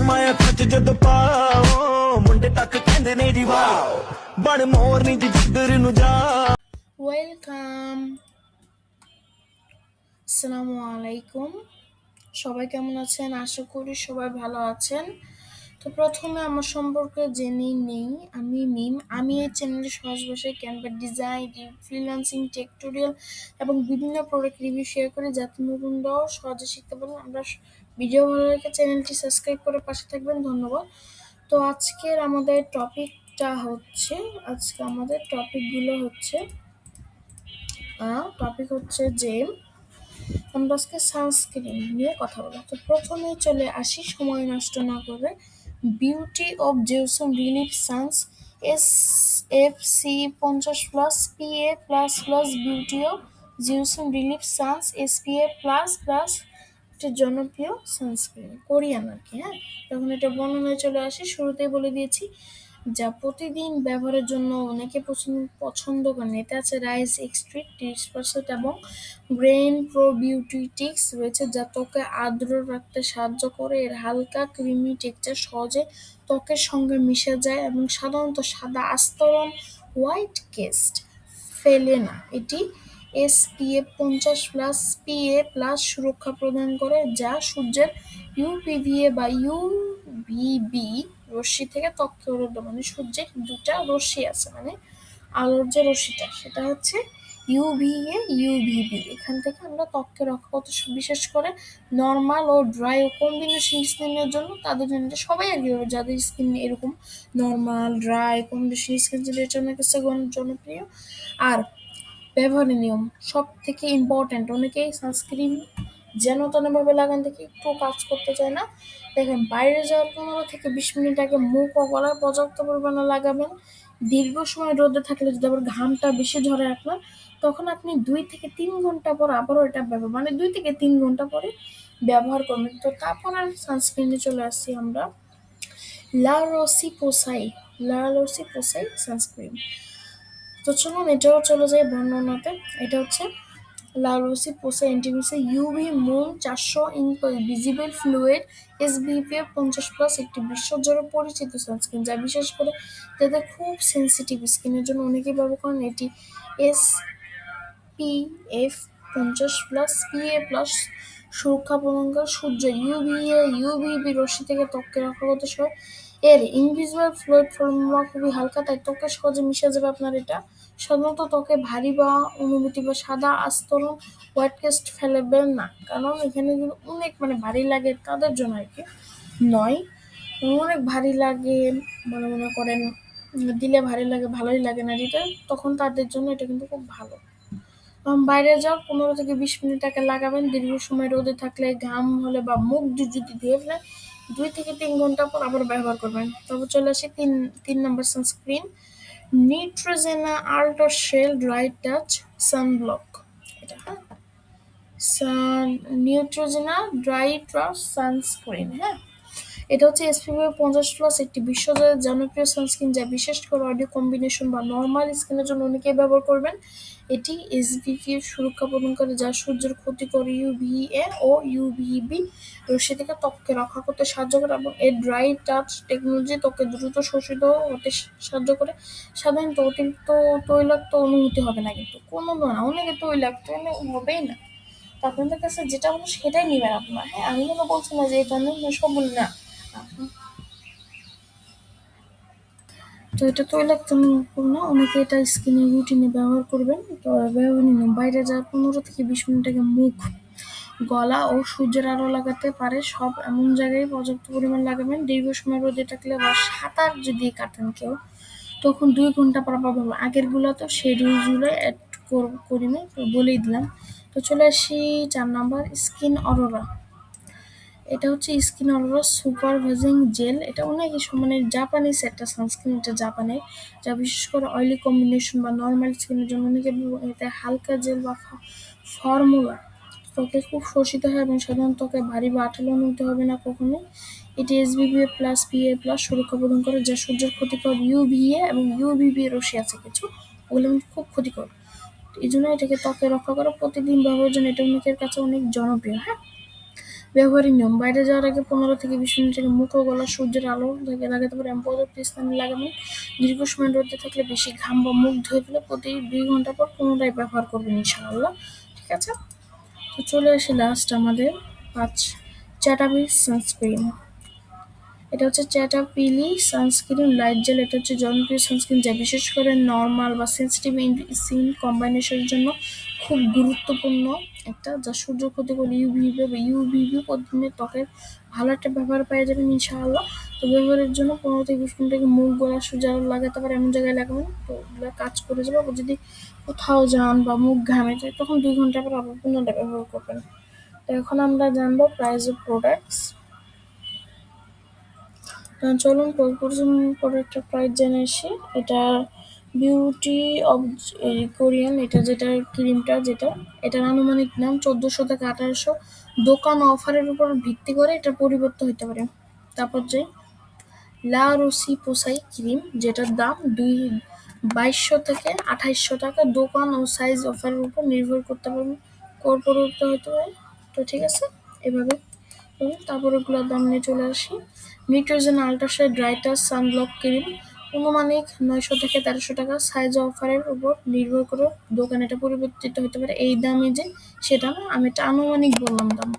ਮਾਇਆ ਖੱਜ ਜਦ ਪਾਓ ਮੁੰਡੇ ਤੱਕ ਕਹਿੰਦੇ ਨੇ ਜੀ ਵਾਓ ਬਣ ਮੋਰਨੀ ਦੀ ਜਿੱਧਰ ਨੂੰ ਜਾ ওয়েলকাম। আসসালামু আলাইকুম। সবাই কেমন আছেন? আশা করি সবাই ভালো আছেন। তো প্রথমে আমার সম্পর্কে জেনে নেই। আমি মিম। আমি এই চ্যানেলে সহজ ভাষায় ক্যানভা ডিজাইন, ফ্রিল্যান্সিং, টেক্টোরিয়াল এবং বিভিন্ন প্রোডাক্ট রিভিউ শেয়ার করি যাতে নতুনরাও সহজে শিখতে পারেন। আমরা ভিডিও ভালো লাগে চ্যানেলটি সাবস্ক্রাইব করে পাশে থাকবেন। ধন্যবাদ। তো আজকের আমাদের টপিকটা হচ্ছে টপিক হচ্ছে যে আমরা আজকে সানস্ক্রিন নিয়ে কথা বলবো। তো প্রথমেই চলে আসি সময় নষ্ট না করে beauty of Joseon relief suns SFC 50+ PA++ beauty of Joseon relief suns SPA++ একটি জনপ্রিয় সানস্ক্রিন, কোরিয়ান আর কি। তখন এটা বর্ণনায় চলে আসি। শুরুতেই বলে দিয়েছি যা প্রতিদিন ব্যবহারের জন্য অনেকে পছন্দ করেন। এতে আছে রাইস এক্সট্রিক্ট 30% এবং গ্রেইন প্রোবিউটিটিক্স রয়েছে যা ত্বকে আর্দ্র রাখতে সাহায্য করে। এর হালকা ক্রিমি টেক্সচার সহজে ত্বকের সঙ্গে মিশে যায় এবং সাধারণত সাদা আস্তরণ হোয়াইট কেস্ট ফেলে না। এটি SPF 50+ PA+ সুরক্ষা প্রদান করে যা সূর্যের UPVA বা UVB রশ্মি থেকে ত্বককে রক্ষা, মানে সূর্যের দুটা রশ্মি আছে, মানে আলোর যে রশ্মিটা সেটা হচ্ছে UVA UVB, এখান থেকে আমরা ত্বককে রক্ষা করতে, বিশেষ করে নর্মাল ও ড্রাই ও কম্বিনেশন স্কিনের জন্য, তাদের জন্য সবাই আর কি, যাদের স্কিন এরকম নর্মাল ড্রাই কম্বিনেশন স্কিন এর জন্য কাছে জনপ্রিয়। আর ব্যবহারের নিয়ম সব থেকে ইম্পর্ট্যান্ট। অনেকেই সানস্ক্রিন যেন তেনভাবে লাগান থেকে একটু কাজ করতে চায় না। দেখেন, বাইরে যাওয়ার 15 থেকে 20 মিনিট আগে মুখ ও গলায় পর্যাপ্ত পরিমাণে লাগাবেন। দীর্ঘ সময় রোদে থাকলে যদি আবার ঘামটা বেশি ঝরে আপনার, তখন আপনি 2 থেকে 3 ঘন্টা পর আবারও এটা ব্যবহার, মানে 2 থেকে 3 ঘন্টা পরে ব্যবহার করবেন। তো তারপর আর সানস্ক্রিনে চলে আসছি আমরা লা রোসি পোসাই সানস্ক্রিন। তো চলুন এটাও চলে যায় বর্ণনাতে। এটা হচ্ছে La Roche Posay integrates UV mune 400 visible fluid SPF 50+ একটি বিশ্বজুড়ে পরিচিত সানস্ক্রিন যা বিশেষ করে যাদের খুব সেন্সিটিভ স্কিনের জন্য অনেকেই ব্যবহার করেন। এটি SPF 50+ PA+ সুরক্ষা প্রদান করে, সূর্য UVA UVB রশ্মি থেকে ত্বককে রক্ষা করতে সহায়। এর ইনভিজিবল ফ্লুইড ফর্মুলা খুবই হালকা, তাই ত্বকে সহজে মিশে যাবে আপনার। এটা সাধারণত ত্বকে ভারী বা অনুভূতি বা সাদা আস্তরণ হোয়াইট কাস্ট ফেলবে না, কারণ এখানে কিন্তু অনেক ভারী লাগে তাদের জন্য আর কি নয়। অনেক ভারী লাগে, মনে করেন দিলে ভারী লাগে, ভালোই লাগে না এটা, তখন তাদের জন্য এটা কিন্তু খুব ভালো। বাইরে যাও 15 থেকে 20 মিনিট আগে লাগাবেন। দীর্ঘ সময় রোদে থাকলে, ঘাম হলে বা মুখ যদি ধুয়ে ফেলে 2 থেকে 3 ঘন্টা পর আবার ব্যবহার করবেন। তারপর চলে আসি 3 নম্বর sunscreen Neutrogena ultra sheer dry touch sunblock. এটা নিউট্রোজেনা ড্রাই টাচ সানস্ক্রিন। এটা হচ্ছে SPF 50+ একটি বিশ্বজুড়ে জনপ্রিয় সানস্ক্রিন যা বিশেষ করে অয়েলি কম্বিনেশন বা নর্মাল স্কিনের জন্য অনেকেই ব্যবহার করবেন। এটি SPF সুরক্ষা প্রদান করে যা সূর্যের ক্ষতিকর UVA ও UVB রশ্মি থেকে ত্বককে রক্ষা করতে সাহায্য করে এবং এর ড্রাই টাচ টেকনোলজি ত্বকে দ্রুত শোষিত হতে সাহায্য করে। সাধারণত অতিরিক্ত তৈলাক্ত অনুভূতি হবে না, কিন্তু কোনো না, অনেকে তৈলাক্ত হবেই না। তো আপনাদের কাছে যেটা বলো সেটাই নেবেন আপনার। আমি কোনো বলছি না যে এটা সব বলি না। তো এটা তৈলাক্ত না, অনেকে এটা স্কিনের রুটিনে ব্যবহার করবেন। তো ব্যবহার নিন, বাইরে যাওয়ার 15 থেকে 20 মিনিট আগে মুখ, গলা ও সূর্যের আলো লাগাতে পারে সব এমন জায়গায় পর্যাপ্ত পরিমাণ লাগাবেন। দীর্ঘ সময় রোদে থাকলে বা সাঁতার যদি কাটেন কেউ, তখন 2 ঘন্টা পর পাবো। আগের গুলো তো শিডিউলগুলো অ্যাড করিনি, তো বলেই দিলাম। তো চলে আসি 4 নম্বর স্কিন অরোরা। এটা হচ্ছে স্কিন অরোরা সুপারভাইজিং জেল। এটা অনেক জাপানিজ একটা সানস্ক্রিন, এটা জাপানের, যা বিশেষ করে অয়েলি কম্বিনেশন বা নর্মাল স্কিনের জন্য অনেকে। এতে হালকা জেল বা ফর্মুলা ত্বকে খুব শোষিত হয় এবং সাধারণ ত্বকে ভারী বা আঠালো অনুভূতি হবে না কখনোই। এটি SPF+ PA+ সুরক্ষা প্রদান করে যা সূর্যের ক্ষতিকর UVA এবং UVB রশ্মি আছে কিছু, ওগুলো কিন্তু খুব ক্ষতিকর, এই জন্য এটাকে ত্বকে রক্ষা করে প্রতিদিন ব্যবহারের জন্য এটা অনেকের কাছে অনেক জনপ্রিয়। ব্যবহারিক নিয়ম: বাইরে যাওয়ার আগে 15 থেকে 20 মিনিট আগে মুখ ও গলা সূর্যের আলো থেকে লাগাতে পারে, এমন পর্যাপ্ত স্থানে লাগাবেন। দীর্ঘ সময় রোদে থাকলে বেশি ঘাম বা মুখ ধুয়ে ফেলে প্রতি 2 ঘন্টা পর পুনরায় ব্যবহার করবেন ইনশাআল্লাহ। ঠিক আছে, তো চলে আসি লাস্ট আমাদের 5 চ্যাটাপি সানস্ক্রিন। এটা হচ্ছে চ্যাটাপিলি সানস্ক্রিন লাইট জেল। এটা হচ্ছে জনপ্রিয় সানস্ক্রিন যা বিশেষ করে নর্মাল বা সেন্সিটিভ স্কিন কম্বিনেশনের জন্য খুব গুরুত্বপূর্ণ একটা, যা সূর্য ক্ষতিকর ইউভিবি বা ইউভিবি পদ্ধতিতে ত্বকের ভালো একটা ব্যবহার পেয়ে যাবেন ইনশাআল্লাহ। তো ব্যবহারের জন্য 15 থেকে 20 মিনিট আগে মুখ গলা সূর্যের আলো লাগাতে পারে, এমন জায়গায় লাগাবেন তো এগুলো কাজ করে যাবে। আবার যদি কোথাও যান বা মুখ ঘামে যায় তখন 2 ঘন্টা পর আবার পুনরায় ব্যবহার করবেন। তো এখন আমরা জানবো প্রাইস অফ প্রোডাক্টস। চলুন প্রথম প্রোডাক্টের প্রাইস জেনে আসি। এটা বিউটি অব কোরিয়ান, এটা যেটা ক্রিমটা, যেটা এটার আনুমানিক দাম 1400 থেকে 1800। দোকান অফারের উপর ভিত্তি করে এটা পরিবর্তন হতে পারে। তারপর যে লা রোসি পোসাই ক্রিম, যেটার দাম 2200 থেকে 2800 টাকা। দোকান ও সাইজ অফারের উপর নির্ভর করতে পারবে, পরিবর্তন হতে পারে। তো ঠিক আছে, এভাবে তারপর ওগুলোর দাম নিয়ে চলে আসি। নিউট্রিজেন আল্ট্রাশাইড ব্রাইটার সানব্লক ক্রিম, আনুমানিক 900 থেকে 1300 টাকা। সাইজ অফারের উপর নির্ভর করে দোকানে এটা পরিবর্তিত হতে পারে। এই দামে যে সেটা না, আমি এটা আনুমানিক বললাম দাম।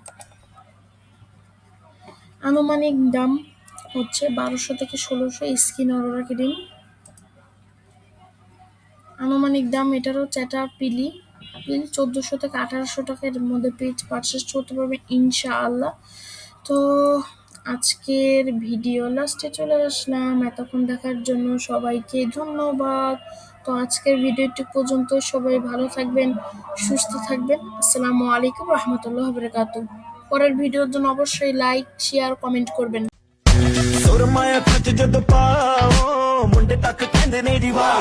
আনুমানিক দাম হচ্ছে 1200 থেকে 1600। স্কিন অরোরা ক্রিম, আনুমানিক দাম এটারও চ্যাটাপিলি 1400 থেকে 1800 টাকার মধ্যে পারচেস করতে পারবেন ইনশাআল্লাহ। তো আজকের ভিডিও লাস্টে চলে আসলাম। এতক্ষণ দেখার জন্য সবাইকে ধন্যবাদ। তো আজকের ভিডিওটি পর্যন্ত, সবাই ভালো থাকবেন, সুস্থ থাকবেন। আসসালামু আলাইকুম রহমতুল্লাহ বারাকাতুহু। পরের ভিডিওর জন্য অবশ্যই লাইক, শেয়ার, কমেন্ট করবেন। ਸੁਰਮਾ ਅੱਖਾਂ 'ਚ ਜਦੋਂ ਪਾਓ ਮੁੰਡੇ ਤੱਕ ਕਹਿੰਦੇ ਨੇ ਜੀ ਵਾਹ।